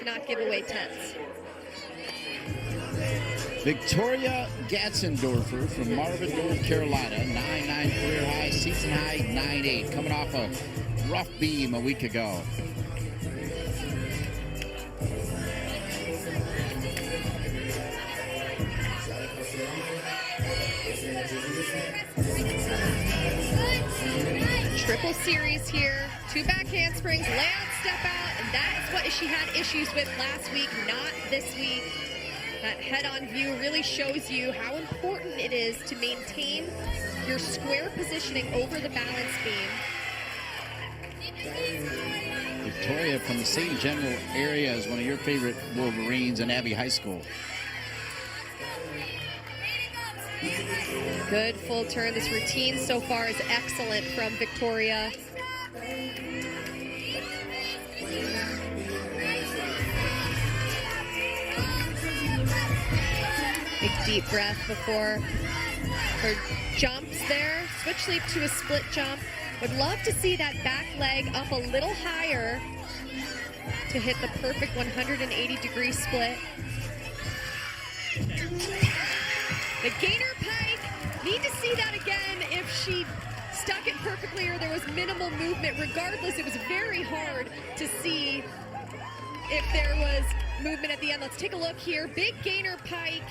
to not give away 10s. Victoria Gatzendorfer from Marvin, North Carolina, 9.9 career high, season high 9.8, coming off a rough beam a week ago. Triple series here, 2 back handsprings, layout step out, and that is what she had issues with last week, not this week. That head-on view really shows you how important it is to maintain your square positioning over the balance beam. Victoria from the same general area as one of your favorite Wolverines in Abbey High School. Good full turn. This routine so far is excellent from Victoria. Big deep breath before her jumps there. Switch leap to a split jump. Would love to see that back leg up a little higher to hit the perfect 180-degree split. The gainer pike, need to see that again if she stuck it perfectly or there was minimal movement. Regardless, it was very hard to see if there was movement at the end. Let's take a look here. Big gainer pike.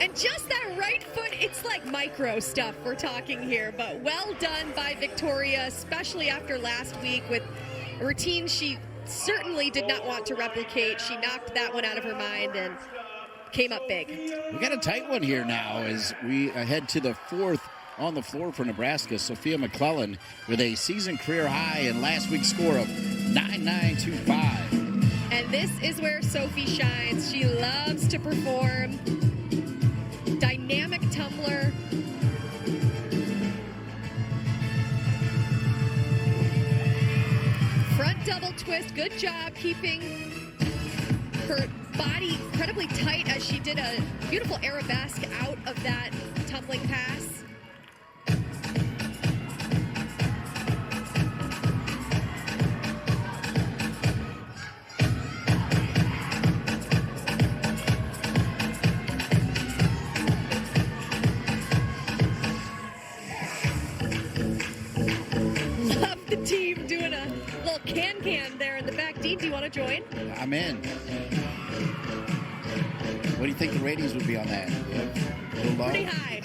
And just that right foot, it's like micro stuff we're talking here, but well done by Victoria, especially after last week with a routine she certainly did not want to replicate. She knocked that one out of her mind and came up big. We got a tight one here now as we head to the 4th on the floor for Nebraska. Sophia McClellan with a season career high and last week's score of 9.925. And this is where Sophie shines. She loves to perform. Dynamic tumbler. Front double twist. Good job keeping her body incredibly tight as she did a beautiful arabesque out of that tumbling pass. Love the team doing a little can-can there in the back. Dean, do you want to join? I'm in. What do you think the ratings would be on that? A little low? Pretty high.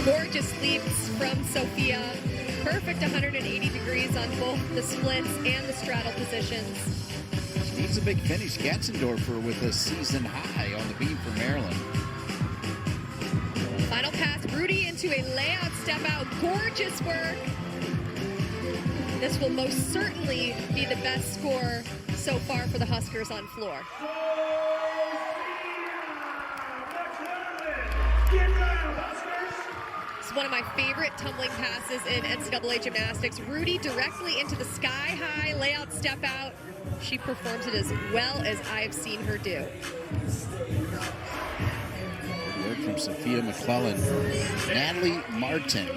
Gorgeous leaps from Sophia. Perfect 180 degrees on both the splits and the straddle positions. She needs a big finish. Gatzendorfer with a season high on the beam for Maryland. Final pass, Rudy into a layout step out. Gorgeous work. This will most certainly be the best score so far for the Huskers on floor. It's one of my favorite tumbling passes in NCAA gymnastics. Rudy directly into the sky-high layout step out. She performs it as well as I've seen her do. Work from Sophia McClellan. Natalie Martin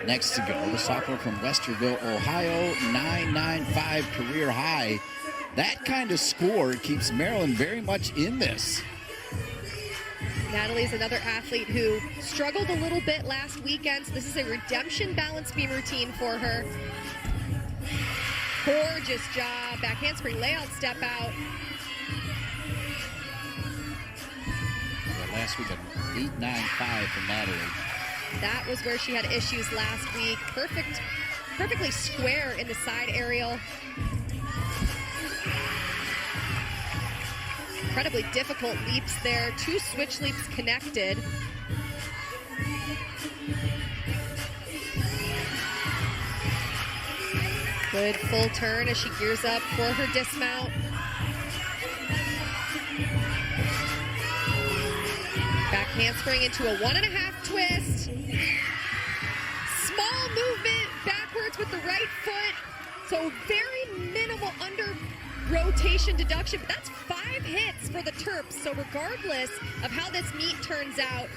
next to go. The sophomore from Westerville, Ohio, 9.95 career high. That kind of score keeps Maryland very much in this. Natalie's another athlete who struggled a little bit last weekend, so this is a redemption balance beam routine for her. Gorgeous job. Back handspring layout step out. Last week, an 8.95 for Natalie. That was where she had issues last week. Perfectly square in the side aerial. Incredibly difficult leaps there. 2 switch leaps connected. Good full turn as she gears up for her dismount. Back handspring into a 1.5 twist. Small movement backwards with the right foot. So very minimal under rotation deduction, but that's 5 hits for the Terps. So regardless of how this meet turns out,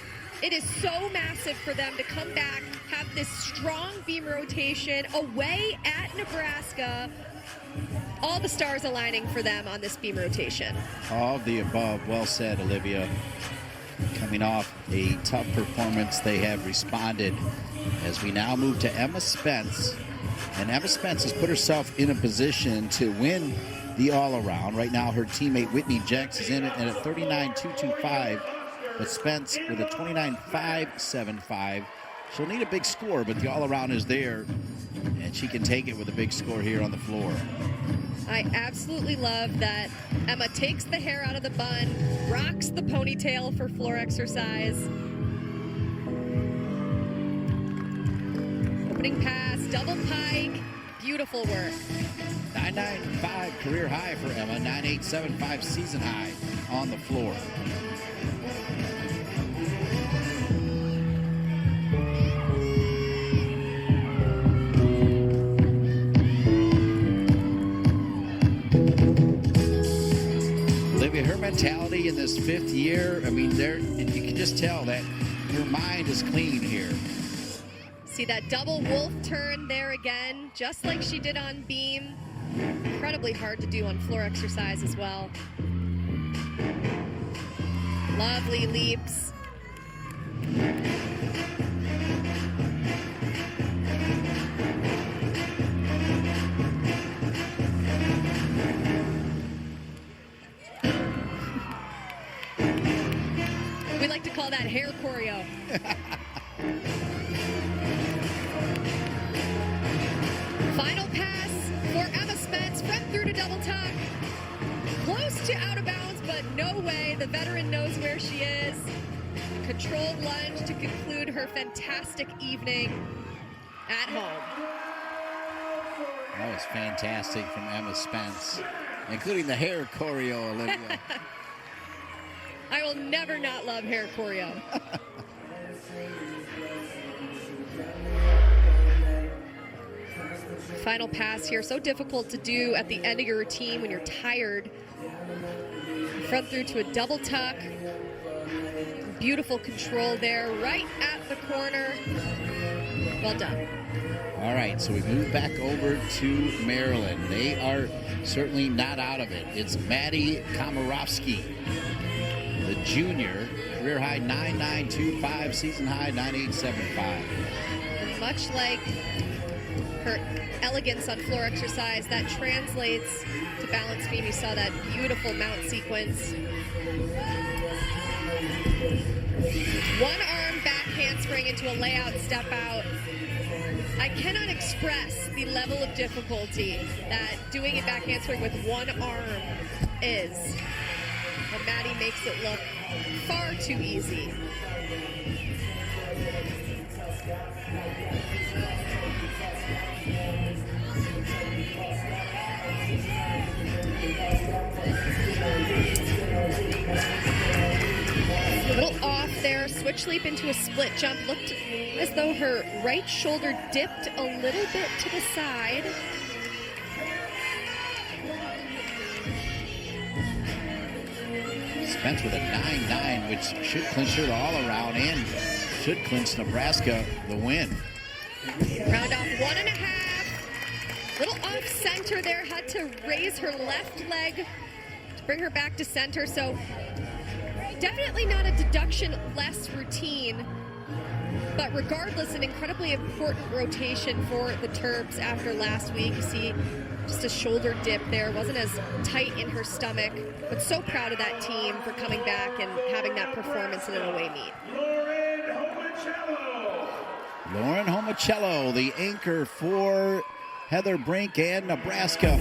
It is so massive for them to come back, have this strong beam rotation away at Nebraska. All the stars aligning for them on this beam rotation. All of the above. Well said, Olivia. Coming off a tough performance, they have responded as we now move to Emma Spence. And Emma Spence has put herself in a position to win the all-around. Right now, her teammate Whitney Jenks is in it at a 39.225, but Spence with a 29.575. She'll need a big score, but the all-around is there, and she can take it with a big score here on the floor. I absolutely love that Emma takes the hair out of the bun, rocks the ponytail for floor exercise. Opening pass, double pike, beautiful work. 9.95 career high for Emma, 9.875 season high on the floor. Olivia, her mentality in this 5th year, I mean, you can just tell that her mind is clean here. See that double wolf turn there again, just like she did on beam. Incredibly hard to do on floor exercise as well. Lovely leaps. We like to call that hair choreo. Final pass for Emma Spence, front through to double tuck. Close to out of bounds, but no way. The veteran knows where she is. Controlled lunge to conclude her fantastic evening at home. That was fantastic from Emma Spence, including the hair choreo, Olivia. I will never not love hair choreo. Final pass here, so difficult to do at the end of your routine when you're tired. Front through to a double tuck. Beautiful control there, right at the corner. Well done. All right, so we move back over to Maryland. They are certainly not out of it. It's Maddie Komarovsky, the junior, career high 9.925, season high 9.875. Much like her elegance on floor exercise, that translates to balance beam. You saw that beautiful mount sequence. One arm back handspring into a layout step out. I cannot express the level of difficulty that doing a back handspring with one arm is. And Maddie makes it look far too easy. A little off there, switch leap into a split jump. Looked as though her right shoulder dipped a little bit to the side. Spence with a 9.9, which should clinch her the all-around and should clinch Nebraska the win. Round off 1.5. Little off center there, had to raise her left leg to bring her back to center. So definitely not a deduction less routine, but regardless, an incredibly important rotation for the Terps after last week. You see just a shoulder dip there, wasn't as tight in her stomach, but so proud of that team for coming back and having that performance in an away meet. Lauren Homicello, the anchor for Heather Brink and Nebraska.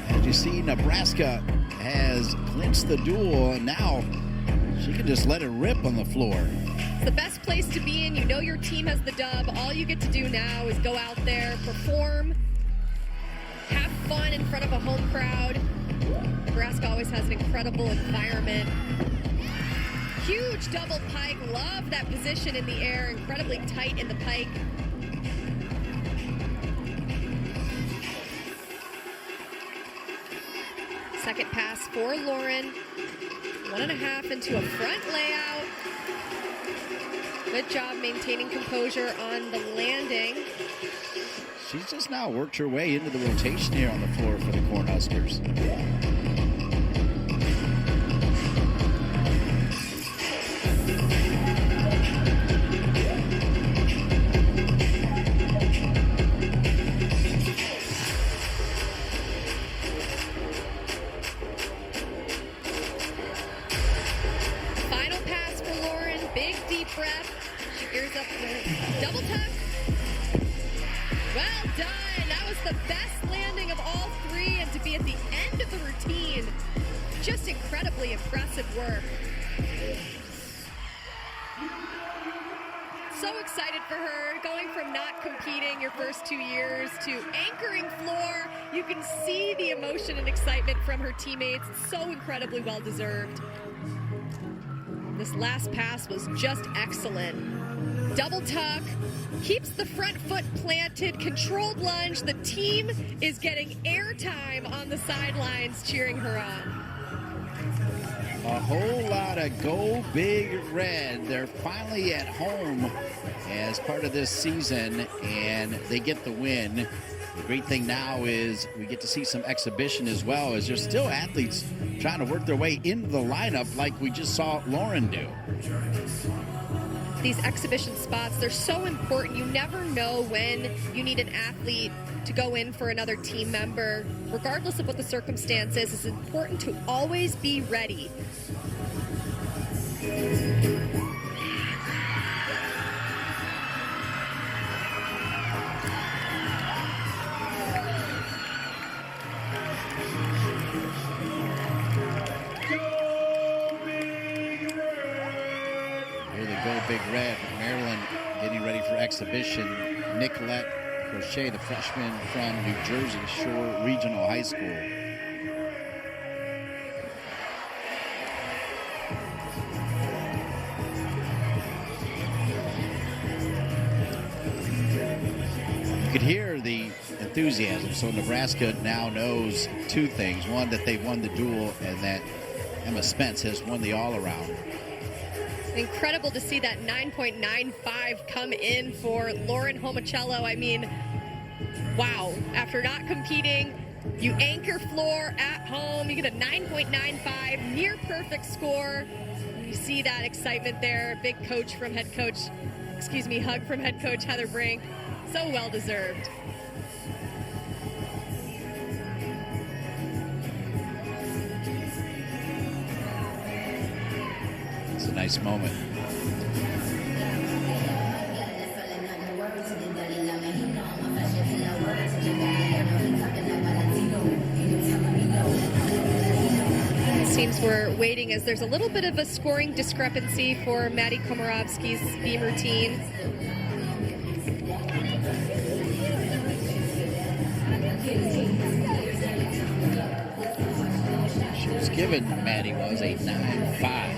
As you see, Nebraska has clinched the duel, and now she can just let it rip on the floor. It's the best place to be in. You know your team has the dub. All you get to do now is go out there, perform, have fun in front of a home crowd. Nebraska always has an incredible environment. Huge double pike. Love that position in the air. Incredibly tight in the pike. Second pass for Lauren. 1.5 into a front layout. Good job maintaining composure on the landing. She's just now worked her way into the rotation here on the floor for the Cornhuskers. Final pass for Lauren. Big deep breath. She gears up for double tuck. Well done. That was the best landing of all three, and to be at the end of the routine, just incredibly impressive work. So excited for her, going from not competing your first 2 years to anchoring floor. You can see the emotion and excitement from her teammates. So incredibly well deserved. This last pass was just excellent. Double tuck, keeps the front foot planted, controlled lunge. The team is getting airtime on the sidelines cheering her on. A whole lot of Go Big Red. They're finally at home as part of this season, and they get the win. The great thing now is we get to see some exhibition as well, as there's still athletes trying to work their way into the lineup like we just saw Lauren do. These exhibition spots, they're so important. You never know when you need an athlete to go in for another team member. Regardless of what the circumstances, it's important to always be ready. Big Red, Maryland getting ready for exhibition. Nicolette Crochet, the freshman from New Jersey Shore Regional High School. You could hear the enthusiasm. So Nebraska now knows two things. One, that they won the duel, and that Emma Spence has won the all-around. Incredible to see that 9.95 come in for Lauren Homicello. I mean, wow. After not competing, you anchor floor at home. You get a 9.95, near perfect score. You see that excitement there. Big hug from head coach Heather Brink. So well deserved. It's a nice moment. It seems we're waiting as there's a little bit of a scoring discrepancy for Maddie Komarovsky's beam routine. She was given, Maddie was, a 9.5.